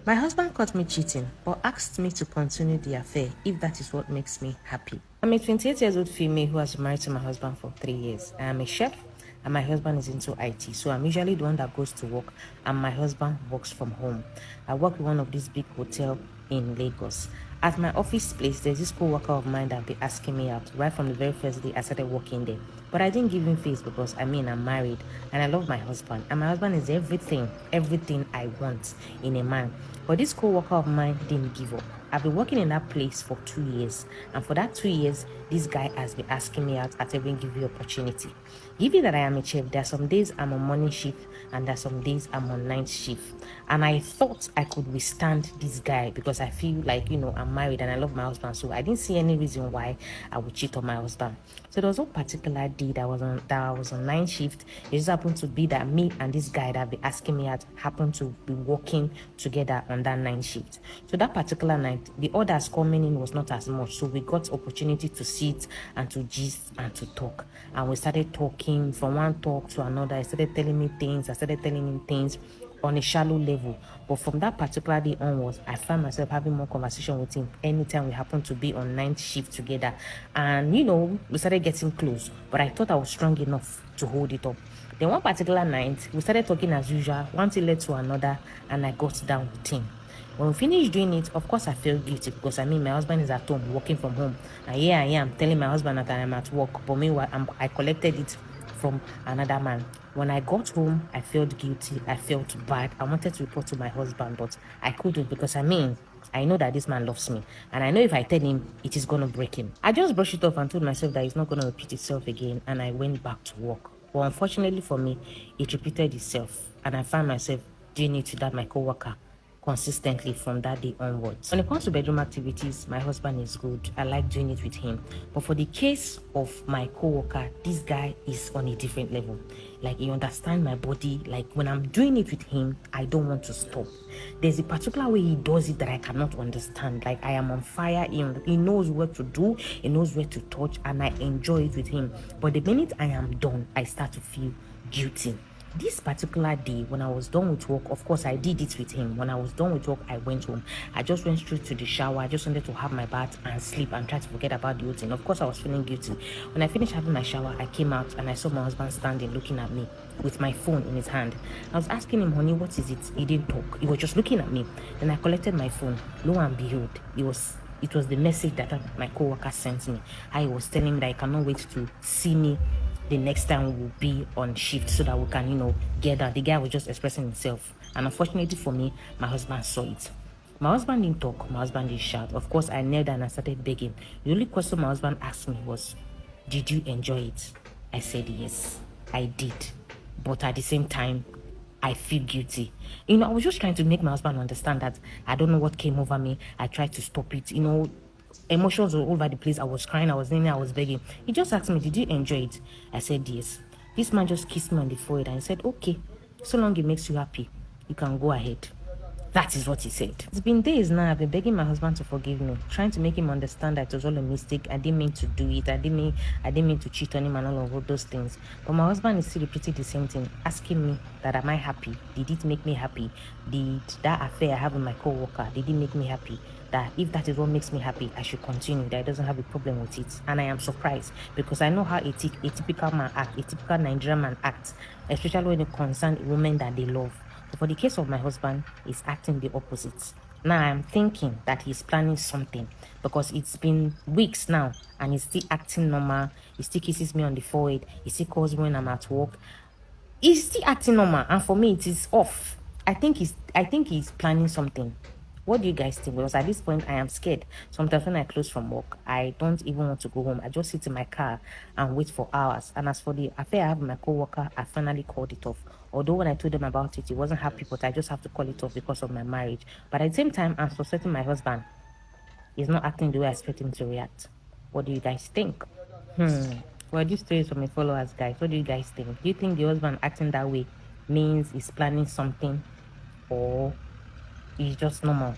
My husband caught me cheating, but asked me to continue the affair if that is what makes me happy. I'm a 28-year-old female who has been married to my husband for 3 years. I am a chef and my husband is into IT, so I'm usually the one that goes to work and my husband works from home. I work in one of these big hotels in Lagos. At my office place, there's this co-worker of mine that be asking me out right from the very first day I started working there. But I didn't give him face because I'm married and I love my husband. And my husband is everything I want in a man. But this co-worker of mine didn't give up. I've been working in that place for 2 years. And for that 2 years, this guy has been asking me out at every given opportunity. Given that I am a chef, there are some days I'm on morning shift and there are some days I'm on night shift. And I thought I could withstand this guy because I feel like, I'm married and I love my husband. So I didn't see any reason why I would cheat on my husband. So there was no particular day that I was on night shift. It just happened to be that me and this guy that be asking me out happened to be working together on that night shift. So that particular night, the orders coming in was not as much. So we got opportunity to sit and to gist and to talk. And we started talking from one talk to another. I started telling me things. I started telling him things on a shallow level. But from that particular day onwards, I found myself having more conversation with him anytime we happened to be on night shift together. And, we started getting close. But I thought I was strong enough to hold it up. Then one particular night, we started talking as usual. One thing led to another, and I got down with him. When we finished doing it, of course I felt guilty because my husband is at home working from home. And here I am telling my husband that I am at work. But meanwhile, I collected it from another man. When I got home, I felt guilty. I felt bad. I wanted to report to my husband, but I couldn't because I know that this man loves me. And I know if I tell him, it is going to break him. I just brushed it off and told myself that it's not going to repeat itself again. And I went back to work. But unfortunately for me, it repeated itself. And I found myself doing it to that my co-worker consistently from that day onwards. When it comes to bedroom activities, my husband is good. I like doing it with him. But for the case of my co-worker, this guy is on a different level. Like, he understands my body. Like, when I'm doing it with him, I don't want to stop. There's a particular way he does it that I cannot understand. Like, I am on fire. He knows what to do. He knows where to touch, and I enjoy it with him. But the minute I am done, I start to feel guilty. This particular day, when I was done with work, of course, I did it with him. When I was done with work, I went home. I just went straight to the shower. I just wanted to have my bath and sleep and try to forget about the whole thing. Of course, I was feeling guilty. When I finished having my shower, I came out and I saw my husband standing looking at me with my phone in his hand. I was asking him, honey, what is it? He didn't talk. He was just looking at me. Then I collected my phone. Lo and behold, it was the message that my co-worker sent me. I was telling me that I cannot wait to see me the next time we will be on shift so that we can, get that. The guy was just expressing himself. And unfortunately for me, my husband saw it. My husband didn't talk. My husband didn't shout. Of course, I knelt and I started begging. The only question my husband asked me was, did you enjoy it? I said, yes, I did. But at the same time, I feel guilty. I was just trying to make my husband understand that I don't know what came over me. I tried to stop it. Emotions were all over the place. I was crying, I was kneeling, I was begging. He just asked me, did you enjoy it? I said, yes. This man just kissed me on the forehead and he said, okay, so long it makes you happy, you can go ahead. That is what he said. It's been days now. I've been begging my husband to forgive me, trying to make him understand that it was all a mistake. I didn't mean to do it. I didn't mean to cheat on him and all of those things. But my husband is still repeating the same thing, asking me that am I happy? Did it make me happy? Did that affair I have with my co-worker, did it make me happy? That if that is what makes me happy, I should continue, that he doesn't have a problem with it. And I am surprised because I know how a typical man acts, a typical Nigerian man acts, especially when it concerns a woman that they love. But for the case of my husband, he's acting the opposite. Now I'm thinking that he's planning something because it's been weeks now and he's still acting normal. He still kisses me on the forehead. He still calls me when I'm at work. He's still acting normal, and for me it is off. I think he's planning something. What do you guys think? Because at this point I am scared. Sometimes when I close from work, I don't even want to go home. I just sit in my car and wait for hours. And as for the affair I have with my co-worker, I finally called it off. Although when I told them about it, he wasn't happy, but I just have to call it off because of my marriage. But at the same time, I'm suspecting my husband is not acting the way I expect him to react. What do you guys think? Well, this story is from my followers, guys. What do you guys think? Do you think the husband acting that way means he's planning something, or he's just normal?